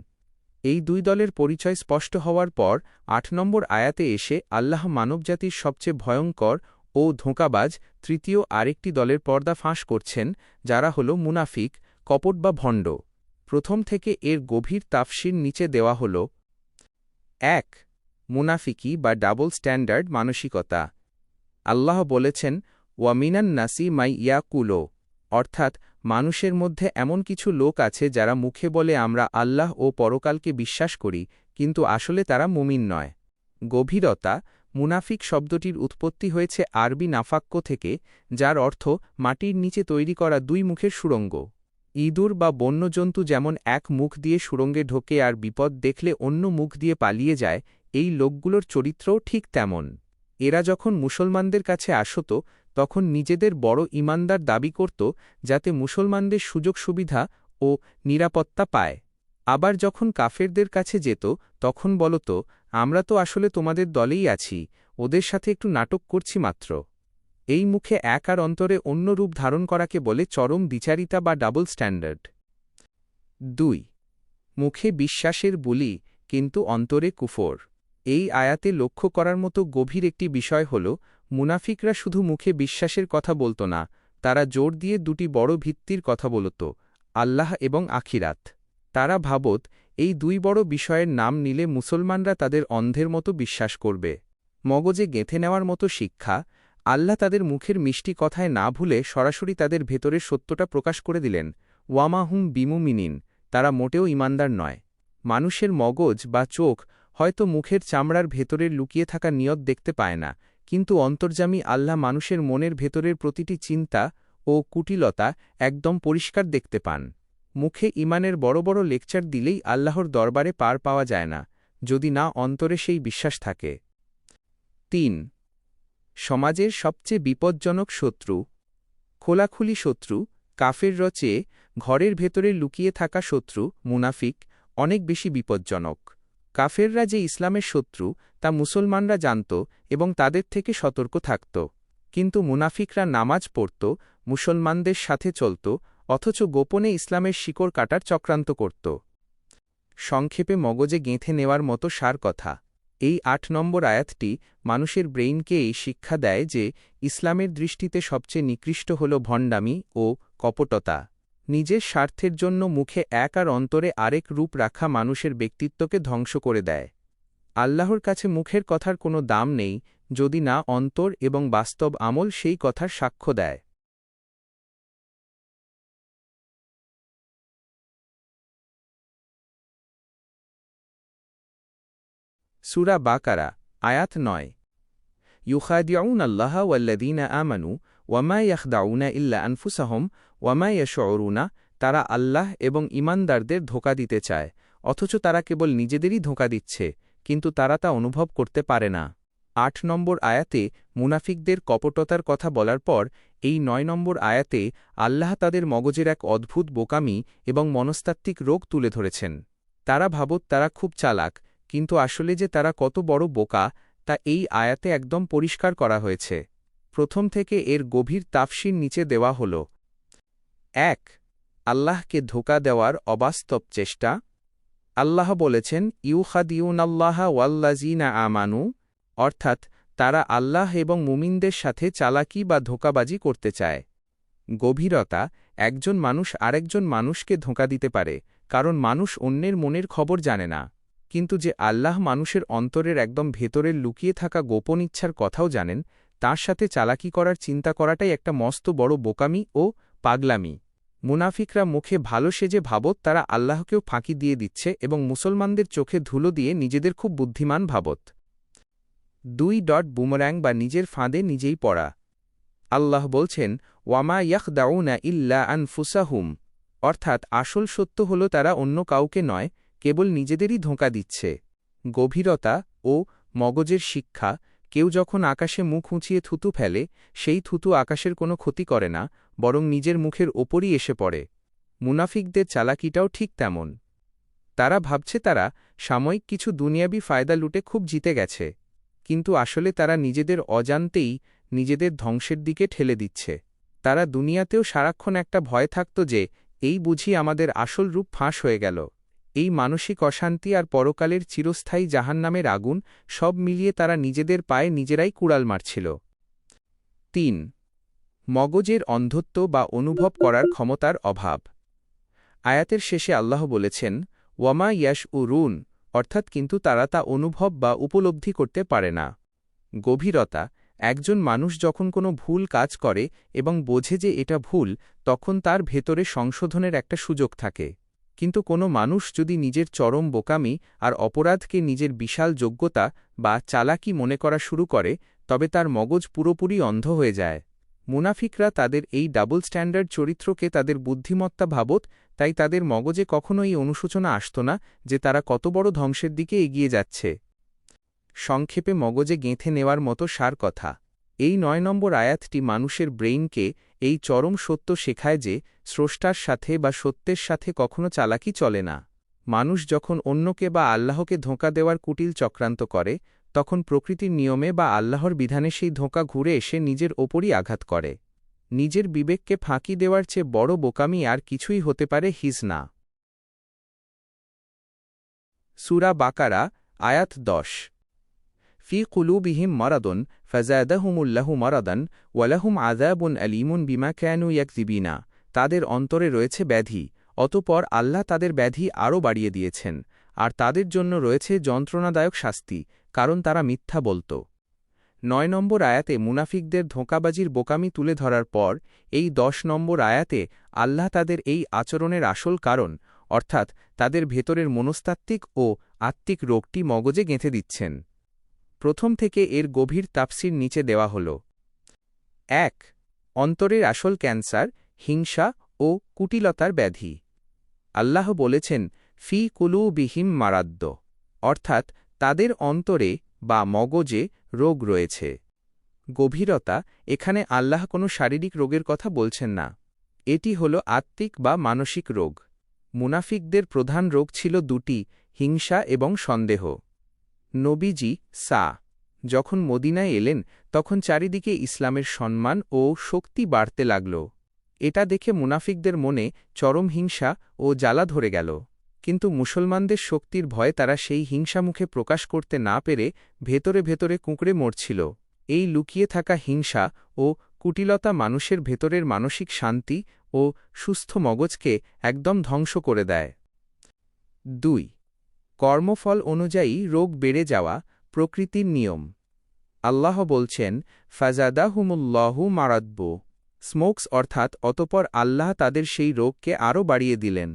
A: এই দুই দলের পরিচয় স্পষ্ট হওয়ার পর 8 নম্বর আয়াতে এসে আল্লাহ মানবজাতির সবচেয়ে ভয়ঙ্কর ও ধোঁকাবাজ তৃতীয় আরেকটি দলের পর্দা ফাঁস করছেন, যারা হল মুনাফিক, কপট বা ভণ্ড। প্রথম থেকে এর গভীর তাফসির নিচে দেওয়া হল। 1. মুনাফিকি বা ডাবল স্ট্যান্ডার্ড মানসিকতা। আল্লাহ বলেছেন, ওয়ামিনান নাসি মাই ইয়াকুলো, অর্থাৎ মানুষের মধ্যে এমন কিছু লোক আছে যারা মুখে বলে আমরা আল্লাহ ও পরকালকে বিশ্বাস করি, কিন্তু আসলে তারা মুমিন নয়। গভীরতা। মুনাফিক শব্দটির উৎপত্তি হয়েছে আরবি নাফাক্য থেকে, যার অর্থ মাটির নিচে তৈরি করা দুই মুখের সুড়ঙ্গ। ইঁদুর বা বন্যজন্তু যেমন এক মুখ দিয়ে সুড়ঙ্গে ঢোকে আর বিপদ দেখলে অন্য মুখ দিয়ে পালিয়ে যায়, এই লোকগুলোর চরিত্রও ঠিক তেমন। এরা যখন মুসলমানদের কাছে আসত, তখন নিজেদের বড় ঈমানদার দাবি করত, যাতে মুসলমানদের সুযোগ সুবিধা ও নিরাপত্তা পায়। আবার যখন কাফেরদের কাছে যেত, তখন বলত, আমরা তো আসলে তোমাদের দলেই আছি, ওদের সাথে একটু নাটক করছি মাত্র। এই মুখে এক আর অন্তরে অন্য রূপ ধারণ করাকে বলে চরম দ্বিচারিতা বা ডাবল স্ট্যান্ডার্ড। 2. মুখে বিশ্বাসের বুলি, কিন্তু অন্তরে কুফর। এই আয়াতে লক্ষ্য করার মতো গভীর একটি বিষয় হল, মুনাফিকরা শুধু মুখে বিশ্বাসের কথা বলত না, তারা জোর দিয়ে দুটি বড় ভিত্তির কথা বলত, আল্লাহ এবং আখিরাত। তারা ভাবত, এই দুই বড় বিষয়ের নাম নিলে মুসলমানরা তাদের অন্ধের মতো বিশ্বাস করবে। মগজে গেঁথে নেওয়ার মতো শিক্ষা। আল্লাহ তাদের মুখের মিষ্টি কথায় না ভুলে সরাসরি তাদের ভেতরের সত্যটা প্রকাশ করে দিলেন, ওয়ামাহুম বিমুমিনিন, তারা মোটেও ঈমানদার নয়। মানুষের মগজ বা চোখ হয়তো মুখের চামড়ার ভেতরের লুকিয়ে থাকা নিয়ত দেখতে পায় না, কিন্তু অন্তর্যামী আল্লাহ মানুষের মনের ভেতরের প্রতিটি চিন্তা ও কুটিলতা একদম পরিষ্কার দেখতে পান। মুখে ঈমানের বড় বড় লেকচার দিলেই আল্লাহর দরবারে পার পাওয়া যায় না, যদি না অন্তরে সেই বিশ্বাস থাকে। 3. সমাজের সবচেয়ে বিপজ্জনক শত্রু। খোলাখুলি শত্রু কাফেরর চেয়ে ঘরের ভেতরে লুকিয়ে থাকা শত্রু মুনাফিক অনেক বেশি বিপজ্জনক। কাফেররা যে ইসলামের শত্রু তা মুসলমানরা জানত এবং তাদের থেকে সতর্ক থাকত, কিন্তু মুনাফিকরা নামাজ পড়ত, মুসলমানদের সাথে চলত, অথচ গোপনে ইসলামের শিকড় কাটার চক্রান্ত করত। সংক্ষেপে মগজে গেঁথে নেওয়ার মতো সার কথা। এই 8 নম্বর আয়াতটি মানুষের ব্রেইনকে এই শিক্ষা দেয় যে ইসলামের দৃষ্টিতে সবচেয়ে নিকৃষ্ট হল ভণ্ডামি ও কপটতা। নিজের স্বার্থের জন্য মুখে এক আর অন্তরে আরেক রূপ রাখা মানুষের ব্যক্তিত্বকে ধ্বংস করে দেয়। আল্লাহর কাছে মুখের কথার কোনো দাম নেই, যদি না অন্তর এবং বাস্তব আমল সেই কথার সাক্ষ্য দেয়। সূরা বাকারা, আয়াত 9। ইউখাদিউন আল্লাহ ওয়াল্লাযীনা আমানু ওয়ামা ইয়াখদাউনা ইল্লা আনফুসাহুম ওয়ামা ইয়াশউরুনা, তারা আল্লাহ এবং ঈমানদারদের ধোঁকা দিতে চায়, অথচ তারা কেবল নিজেদেরই ধোঁকা দিচ্ছে, কিন্তু তারা তা অনুভব করতে পারে না। 8 নম্বর আয়াতে মুনাফিকদের কপটতার কথা বলার পর এই 9 নম্বর আয়াতে আল্লাহ তাদের মগজের এক অদ্ভুত বোকামি এবং মনস্তাত্ত্বিক রোগ তুলে ধরেছেন। তারা ভাবত তারা খুব চালাক, কিন্তু আসলে যে তারা কত বড় বোকা তা এই আয়াতে একদম পরিষ্কার করা হয়েছে। প্রথম থেকে এর গভীর তাফসির নিচে দেওয়া হল। 1. আল্লাহকে ধোঁকা দেওয়ার অবাস্তব চেষ্টা। আল্লাহ বলেছেন, ইউখাদিউনাল্লাহ ওয়াল্লাযীনা আমানু, অর্থাৎ তারা আল্লাহ এবং মুমিনদের সাথে চালাকি বা ধোঁকাবাজি করতে চায়। গভীরতা। একজন মানুষ আরেকজন মানুষকে ধোঁকা দিতে পারে, কারণ মানুষ অন্যের মনের খবর জানে না, কিন্তু যে আল্লাহ মানুষের অন্তরের একদম ভেতরের লুকিয়ে থাকা গোপন ইচ্ছার কথাও জানেন, তার সাথে চালাকি করার চিন্তা করাটাই একটা মস্ত বড় বোকামি ও পাগলামি। মুনাফিকরা মুখে ভালো সেজে ভাবত তারা আল্লাহকেও ফাঁকি দিয়ে দিচ্ছে এবং মুসলমানদের চোখে ধুলো দিয়ে নিজেদের খুব বুদ্ধিমান ভাবত। 2. বুমরাং বা নিজের ফাঁদে নিজেই পড়া। আল্লাহ বলছেন, ওয়ামা ইয়াখদাউনা ইল্লা আনফুসাহুম, অর্থাৎ আসল সত্য হল তারা অন্য কাউকে নয়, কেবল নিজেদেরই ধোঁকা দিচ্ছে। গভীরতা ও মগজের শিক্ষা। কেউ যখন আকাশে মুখ উঁচিয়ে থুতু ফেলে, সেই থুতু আকাশের কোনো ক্ষতি করে না, বরং নিজের মুখের ওপরই এসে পড়ে। মুনাফিকদের চালাকিটাও ঠিক তেমন। তারা ভাবছে তারা সাময়িক কিছু দুনিয়াবি ফায়দা লুটে খুব জিতে গেছে, কিন্তু আসলে তারা নিজেদের অজান্তেই নিজেদের ধ্বংসের দিকে ঠেলে দিচ্ছে। তারা দুনিয়াতেও সারাক্ষণ একটা ভয় থাকত যে এই বুঝি আমাদের আসল রূপ ফাঁস হয়ে গেল। এই মানসিক অশান্তি আর পরকালের চিরস্থায়ী জাহান্নামের আগুন সব মিলিয়ে তারা নিজেদের পায়ে নিজেরাই কুড়াল মারছিল। ৩. মগজের অন্ধত্ব বা অনুভব করার ক্ষমতার অভাব। আয়াতের শেষে আল্লাহ বলেছেন, ওয়ামা ইয়াশ উরুন, অর্থাৎ কিন্তু তারা তা অনুভব বা উপলব্ধি করতে পারে না। গভীরতা: একজন মানুষ যখন কোনো ভুল কাজ করে এবং বোঝে যে এটা ভুল, তখন তার ভেতরে সংশোধনের একটা সুযোগ থাকে। কিন্তু কোনো মানুষ যদি নিজের চরম বোকামি আর অপরাধকে নিজের বিশাল যোগ্যতা বা চালাকি মনে করা শুরু করে, তবে তার মগজ পুরোপুরি অন্ধ হয়ে যায়। মুনাফিকরা তাদের এই ডাবল স্ট্যান্ডার্ড চরিত্রকে তাদের বুদ্ধিমত্তা ভাবত, তাই তাদের মগজে কখনো এই অনুশোচনা আসত না যে তারা কত বড় ধ্বংসের দিকে এগিয়ে যাচ্ছে। সংক্ষেপে মগজে গেঁথে নেওয়ার মতো সার কথা। এই ৯ নম্বর আয়াতটি মানুষের ব্রেইনকে এই চরম সত্য শেখায় যে স্রষ্টার সাথে বা সত্যের সাথে কখনো চালাকি চলে না। মানুষ যখন অন্যকে বা আল্লাহকে ধোঁকা দেওয়ার কুটিল চক্রান্ত করে, তখন প্রকৃতির নিয়মে বা আল্লাহর বিধানে সেই ধোঁকা ঘুরে এসে নিজের ওপরই আঘাত করে। নিজের বিবেককে ফাঁকি দেওয়ার চেয়ে বড় বোকামি আর কিছুই হতে পারে না। সূরা বাকারা, আয়াত ১০। ফি কুলুবিহিম মারাদুন ফাযাদাহুমুল্লাহু মারাদান ওয়ালাহুম আযাবুন আলীমুন বিমা কানু ইয়াকযিবিনা। তাদের অন্তরে রয়েছে ব্যাধি, অতঃপর আল্লাহ তাদের ব্যাধি আরও বাড়িয়ে দিয়েছেন, আর তাদের জন্য রয়েছে যন্ত্রণাদায়ক শাস্তি, কারণ তারা মিথ্যা বলত। ৯ নম্বর আয়াতে মুনাফিকদের ধোঁকাবাজির বোকামি তুলে ধরার পর এই ১০ নম্বর আয়াতে আল্লাহ তাদের এই আচরণের আসল কারণ, অর্থাৎ তাদের ভেতরের মনস্তাত্ত্বিক ও আত্মিক রোগটি মগজে গেঁথে দিচ্ছেন। প্রথম থেকে এর গভীর তাফসির নিচে দেওয়া হল। ১. অন্তরের আসল ক্যান্সার, হিংসা ও কুটিলতার ব্যাধি। আল্লাহ বলেছেন, ফি কুলুবিহিম মারাদ্দ, অর্থাৎ তাদের অন্তরে বা মগজে রোগ রয়েছে। গভীরতা: এখানে আল্লাহ কোনো শারীরিক রোগের কথা বলছেন না, এটি হল আত্মিক বা মানসিক রোগ। মুনাফিকদের প্রধান রোগ ছিল দুটি, হিংসা এবং সন্দেহ। নবীজি যখন মদিনায় এলেন, তখন চারিদিকে ইসলামের সম্মান ও শক্তি বাড়তে লাগল। এটা দেখে মুনাফিকদের মনে চরম হিংসা ও জ্বালা ধরে গেল, কিন্তু মুসলমানদের শক্তির ভয়ে তারা সেই হিংসা মুখে প্রকাশ করতে না পেরে ভেতরে ভেতরে কুঁকড়ে মরছিল। এই লুকিয়ে থাকা হিংসা ও কুটিলতা মানুষের ভেতরের মানসিক শান্তি ও সুস্থ মগজকে একদম ধ্বংস করে দেয়। ২. কর্মফল অনুযায়ী রোগ বেড়ে যাওয়া, প্রকৃতির নিয়ম। আল্লাহ বলছেন, ফাযাদাহুমুল্লাহু মারাদ্দ, স্মোকস, অর্থাৎ অতঃপর আল্লাহ তাদের সেই রোগকে আরও বাড়িয়ে দিলেন।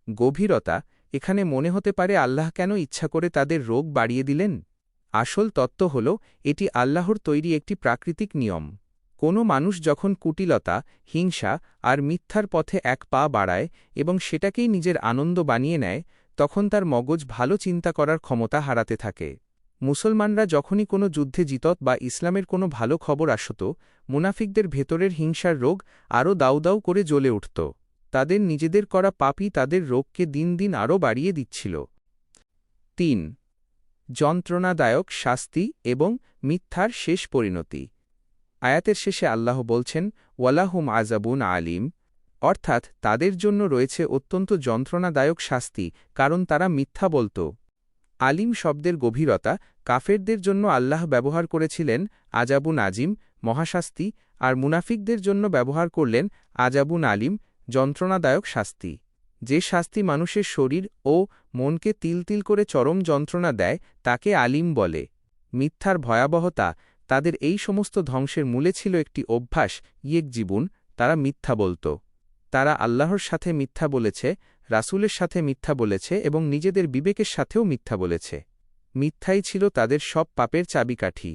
A: গভীরতা: এখানে মনে হতে পারে আল্লাহ কেন ইচ্ছা করে তাদের রোগ বাড়িয়ে দিলেন? আসল তত্ত্ব হল, এটি আল্লাহর তৈরি একটি প্রাকৃতিক নিয়ম। কোনো মানুষ যখন কুটিলতা, হিংসা আর মিথ্যার পথে এক পা বাড়ায় এবং সেটাকেই নিজের আনন্দ বানিয়ে নেয়, তখন তার মগজ ভালো চিন্তা করার ক্ষমতা হারাতে থাকে। মুসলমানরা যখনই কোনো যুদ্ধে জিতত বা ইসলামের কোনো ভালো খবর আসত, মুনাফিকদের ভেতরের হিংসার রোগ আরও দাউ দাউ করে জ্বলে উঠত। তাদের নিজেদের করা পাপই তাদের রোগকে দিন দিন আরও বাড়িয়ে দিচ্ছিল। ৩. যন্ত্রণাদায়ক শাস্তি এবং মিথ্যার শেষ পরিণতি। আয়াতের শেষে আল্লাহ বলছেন, ওয়ালাহুম আযাবুন আলীম, অর্থাৎ তাদের জন্য রয়েছে অত্যন্ত যন্ত্রণাদায়ক শাস্তি, কারণ তারা মিথ্যা বলত। আলিম শব্দের গভীরতা: কাফেরদের জন্য আল্লাহ ব্যবহার করেছিলেন আযাবুন আজিম, মহাশাস্তি, আর মুনাফিকদের জন্য ব্যবহার করলেন আযাবুন আলিম, যন্ত্রণাদায়ক শাস্তি। যে শাস্তি মানুষের শরীর ও মনকে তিল তিল করে চরম যন্ত্রণা দেয়, তাকে আলিম বলে। মিথ্যার ভয়াবহতা: তাদের এই সমস্ত ধ্বংসের মূলে ছিল একটি অভ্যাস, জীবন, তারা মিথ্যা বলত। তারা আল্লাহর সাথে মিথ্যা বলেছে, রাসূলের সাথে মিথ্যা বলেছে এবং নিজেদের বিবেকের সাথেও মিথ্যা বলেছে। মিথ্যাই ছিল তাদের সব পাপের চাবিকাঠি।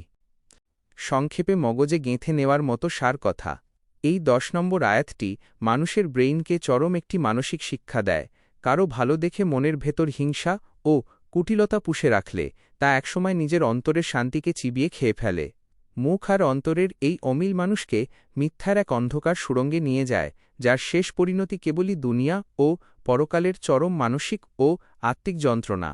A: সংক্ষেপে মগজে গেঁথে নেওয়ার মতো সার কথা। এই ১০ নম্বর আয়াতটি মানুষের ব্রেইনকে চরম একটি মানসিক শিক্ষা দেয়। কারো ভালো দেখে মনের ভেতর হিংসা ও কুটিলতা পুষে রাখলে তা একসময় নিজের অন্তরের শান্তিকে চিবিয়ে খেয়ে ফেলে। মুখ আর অন্তরের এই অমিল মানুষকে মিথ্যার এক অন্ধকার সুড়ঙ্গে নিয়ে যায়, যার শেষ পরিণতি কেবলই দুনিয়া ও পরকালের চরম মানসিক ও আত্মিক যন্ত্রণা।